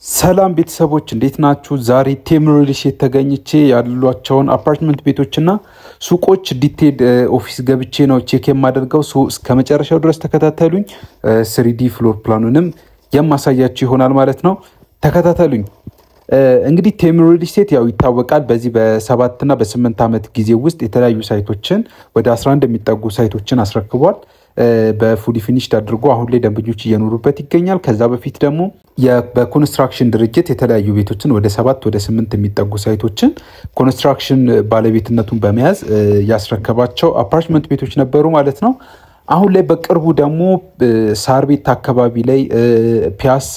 ሰላም ቤተሰቦች እንዴት ናችሁ? ዛሬ ቴምር ሪል ስቴት ተገኝቼ ያሏቸውን አፓርትመንት ቤቶችና ሱቆች ዲቴል ኦፊስ ገብቼ ነው ቼክ የማደርገው። እስከ መጨረሻው ድረስ ተከታተሉኝ። 3D ፍሎር ፕላኑንም የማሳያችሁ ይሆናል ማለት ነው። ተከታተሉኝ። እንግዲህ ቴምር ሪል ስቴት ያው ይታወቃል በዚህ በ7 እና በ8 ዓመት ጊዜ ውስጥ የተለያዩ ሳይቶችን ወደ 11 የሚጠጉ ሳይቶችን አስረክቧል። በፉሊ ፊኒሽድ አድርጎ አሁን ላይ ደንበኞች እየኖሩበት ይገኛል። ከዛ በፊት ደግሞ በኮንስትራክሽን ድርጅት የተለያዩ ቤቶችን ወደ 7 ወደ 8 የሚጠጉ ሳይቶችን ኮንስትራክሽን ባለቤትነቱን በመያዝ ያስረከባቸው አፓርትመንት ቤቶች ነበሩ ማለት ነው። አሁን ላይ በቅርቡ ደግሞ ሳር ቤት አካባቢ ላይ ፒያሳ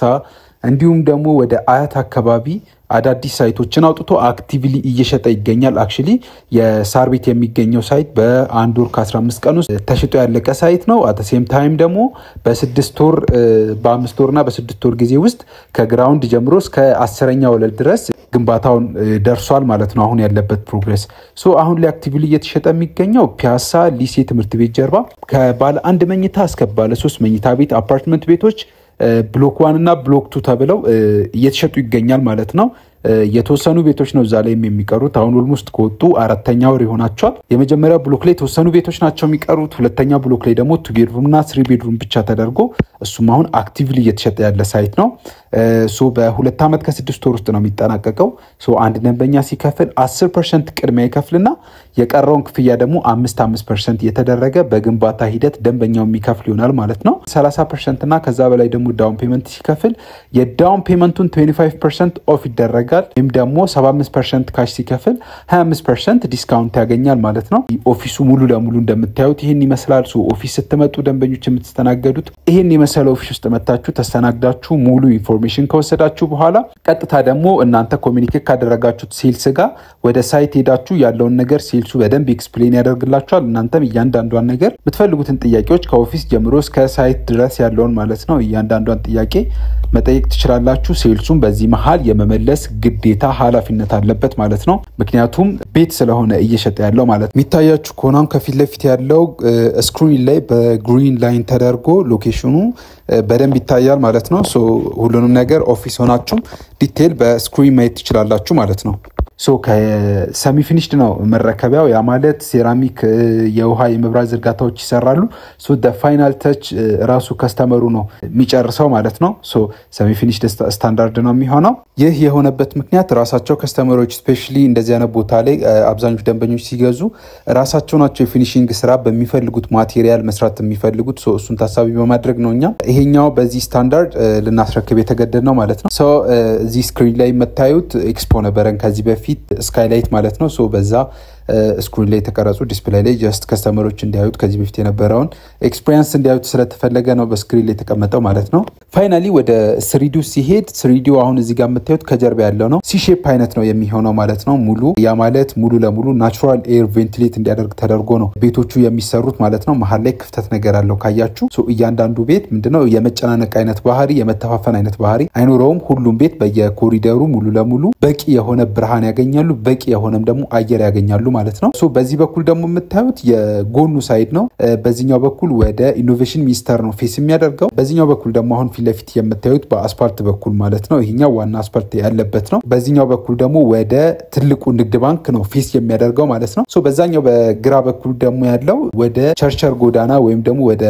እንዲሁም ደግሞ ወደ አያት አካባቢ አዳዲስ ሳይቶችን አውጥቶ አክቲቭሊ እየሸጠ ይገኛል። አክቹሊ የሳር ቤት የሚገኘው ሳይት በአንድ ወር ከ15 ቀን ውስጥ ተሽጦ ያለቀ ሳይት ነው። አት ሴም ታይም ደግሞ በ6 ወር በ5 ወርና በ6 ወር ጊዜ ውስጥ ከግራውንድ ጀምሮ እስከ 10ኛ ወለል ድረስ ግንባታውን ደርሷል ማለት ነው። አሁን ያለበት ፕሮግሬስ አሁን ላይ አክቲቭሊ እየተሸጠ የሚገኘው ፒያሳ ሊሴ ትምህርት ቤት ጀርባ ከባለ 1 መኝታ እስከ ባለ 3 መኝታ ቤት አፓርትመንት ቤቶች ብሎክ 1 እና ብሎክ 2 ተብለው እየተሸጡ ይገኛል ማለት ነው። የተወሰኑ ቤቶች ነው እዛ ላይ የሚቀሩት። አሁን ኦልሞስት ከወጡ 4ኛ ወር ይሆናቸዋል። የመጀመሪያው ብሎክ ላይ የተወሰኑ ቤቶች ናቸው የሚቀሩት። ሁለተኛ ብሎክ ላይ ደግሞ 2 ቤድሩም እና 3 ቤድሩም ብቻ ተደርጎ እሱም አሁን አክቲቭሊ እየተሸጠ ያለ ሳይት ነው። በ2 ዓመት ከ6 ወር ውስጥ ነው የሚጠናቀቀው። አንድ ደንበኛ ሲከፍል 10% ቅድሚያ ይከፍልና የቀረውን ክፍያ ደግሞ 5% የተደረገ በግንባታ ሂደት ደንበኛው የሚከፍል ይሆናል ማለት ነው። 30% እና ከዛ በላይ ደግሞ ዳውን ፔመንት ሲከፍል የዳውን ፔመንቱን 25% ኦፍ ይደረጋል። ወይም ደግሞ 75% ካሽ ሲከፍል 25% ዲስካውንት ያገኛል ማለት ነው። ኦፊሱ ሙሉ ለሙሉ እንደምታዩት ይሄን ይመስላል። ኦፊስ ስትመጡ ደንበኞች የምትስተናገዱት ይሄን የመሰለ ኦፊስ ውስጥ መታችሁ ተስተናግዳችሁ ሙሉ ኢንፎርሜሽን ከወሰዳችሁ በኋላ ቀጥታ ደግሞ እናንተ ኮሚኒኬት ካደረጋችሁት ሴልስ ጋር ወደ ሳይት ሄዳችሁ ያለውን ነገር ሴልሱ በደንብ ኤክስፕሌን ያደርግላችኋል። እናንተም እያንዳንዷን ነገር የምትፈልጉትን ጥያቄዎች ከኦፊስ ጀምሮ እስከ ሳይት ድረስ ያለውን ማለት ነው እያንዳንዷን ጥያቄ መጠየቅ ትችላላችሁ። ሴልሱም በዚህ መሃል የመመለስ ግዴታ ኃላፊነት አለበት ማለት ነው። ምክንያቱም ቤት ስለሆነ እየሸጠ ያለው ማለት ነው። የሚታያችሁ ከሆነ ከፊት ለፊት ያለው ስክሪን ላይ በግሪን ላይን ተደርጎ ሎኬሽኑ በደንብ ይታያል ማለት ነው። ሁሉንም ነገር ኦፊስ ሆናችሁ ዲቴል በስክሪን ማየት ትችላላችሁ ማለት ነው። ከሰሚ ፊኒሽድ ነው መረከቢያው። ያ ማለት ሴራሚክ የውሃ የመብራት ዝርጋታዎች ይሰራሉ። ፋይናል ተች ራሱ ከስተመሩ ነው የሚጨርሰው ማለት ነው። ሰሚ ፊኒሽድ ስታንዳርድ ነው የሚሆነው። ይህ የሆነበት ምክንያት ራሳቸው ከስተመሮች ስፔሻሊ እንደዚህ አይነት ቦታ ላይ አብዛኞቹ ደንበኞች ሲገዙ ራሳቸው ናቸው የፊኒሺንግ ስራ በሚፈልጉት ማቴሪያል መስራት የሚፈልጉት። እሱን ታሳቢ በማድረግ ነው እኛ ይሄኛው በዚህ ስታንዳርድ ልናስረክብ የተገደድ ነው ማለት ነው። እዚህ ስክሪን ላይ የምታዩት ኤክስፖ ነበረን ከዚህ በፊት ስካይላይት ማለት ነው። በዛ ስክሪን ላይ የተቀረጹ ዲስፕሌይ ላይ ጀስት ከስተመሮች እንዲያዩት ከዚህ በፊት የነበረውን ኤክስፒሪየንስ እንዲያዩት ስለተፈለገ ነው በስክሪን ላይ የተቀመጠው ማለት ነው። ፋይናሊ ወደ 3D ሲሄድ 3D አሁን እዚህ ጋር የምታዩት ከጀርባ ያለው ነው። ሲሼፕ አይነት ነው የሚሆነው ማለት ነው። ሙሉ ያ ማለት ሙሉ ለሙሉ ናቹራል ኤር ቬንቲሌት እንዲያደርግ ተደርጎ ነው ቤቶቹ የሚሰሩት ማለት ነው። መሀል ላይ ክፍተት ነገር አለው ካያችሁ። እያንዳንዱ ቤት ምንድነው የመጨናነቅ አይነት ባህሪ የመተፋፈን አይነት ባህሪ አይኖረውም። ሁሉም ቤት በየኮሪደሩ ሙሉ ለሙሉ በቂ የሆነ ብርሃን ያገኛሉ፣ በቂ የሆነም ደግሞ አየር ያገኛሉ ማለት ነው። በዚህ በኩል ደግሞ የምታዩት የጎኑ ሳይድ ነው። በዚህኛው በኩል ወደ ኢኖቬሽን ሚኒስቴር ነው ፌስ የሚያደርገው። በዚህኛው በኩል ደግሞ አሁን ፊት ለፊት የምታዩት በአስፓልት በኩል ማለት ነው። ይሄኛው ዋና አስፓልት ያለበት ነው። በዚህኛው በኩል ደግሞ ወደ ትልቁ ንግድ ባንክ ነው ፌስ የሚያደርገው ማለት ነው። በዛኛው በግራ በኩል ደግሞ ያለው ወደ ቸርቸር ጎዳና ወይም ደግሞ ወደ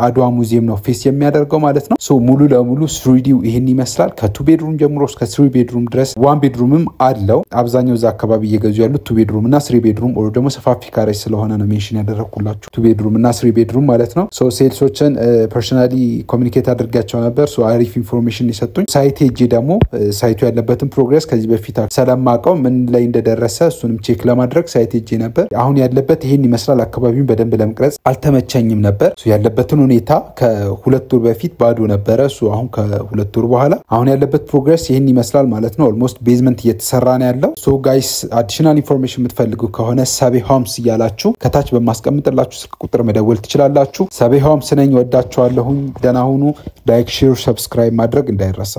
አድዋ ሙዚየም ነው ፌስ የሚያደርገው ማለት ነው። ሙሉ ለሙሉ 3D ይሄን ይመስላል። ከ2 ቤድሩም ጀምሮ እስከ 3 ቤድሩም ድረስ 1 ቤድሩምም አለው። አብዛኛው እዛ አካባቢ እየገዙ ያሉት 2 ቤድሩም እና 3 ቤድሩም ኦር ደግሞ ሰፋፊ ካሬጅ ስለሆነ ነው ሜንሽን ያደረኩላችሁ 2 ቤድሩም እና 3 ቤድሩም ማለት ነው። ሴልሶችን ፐርሰናሊ ኮሚኒኬት አድርጋቸው ነበር። አሪፍ ኢንፎርሜሽን የሰጡኝ። ሳይት ሄጄ ደግሞ ሳይቱ ያለበትን ፕሮግሬስ ከዚህ በፊት ስለማውቀው ምን ላይ እንደደረሰ እሱንም ቼክ ለማድረግ ሳይት ሄጄ ነበር። አሁን ያለበት ይሄን ይመስላል። አካባቢውን በደንብ ለመቅረጽ አልተመቸኝም ነበር። ያለበትን ሁኔታ ከ2 ወር በፊት ባዶ ነበረ። አሁን ከ2 ወር በኋላ አሁን ያለበት ፕሮግሬስ ይሄን ይመስላል ማለት ነው። ኦልሞስት ቤዝመንት እየተሰራ ነው ያለው። ጋይስ አዲሽናል ኢንፎርሜሽን የምትፈልጉ ከሆነ ሰቤ ሆምስ እያላችሁ ከታች በማስቀምጥላችሁ ስልክ ቁጥር መደወል ትችላላችሁ። ሰቤ ሆምስ ነኝ። ወዳችኋለሁ። ደህና ሁኑ። ላይክ፣ ሼር፣ ሰብስክራይብ ማድረግ እንዳይረሳ።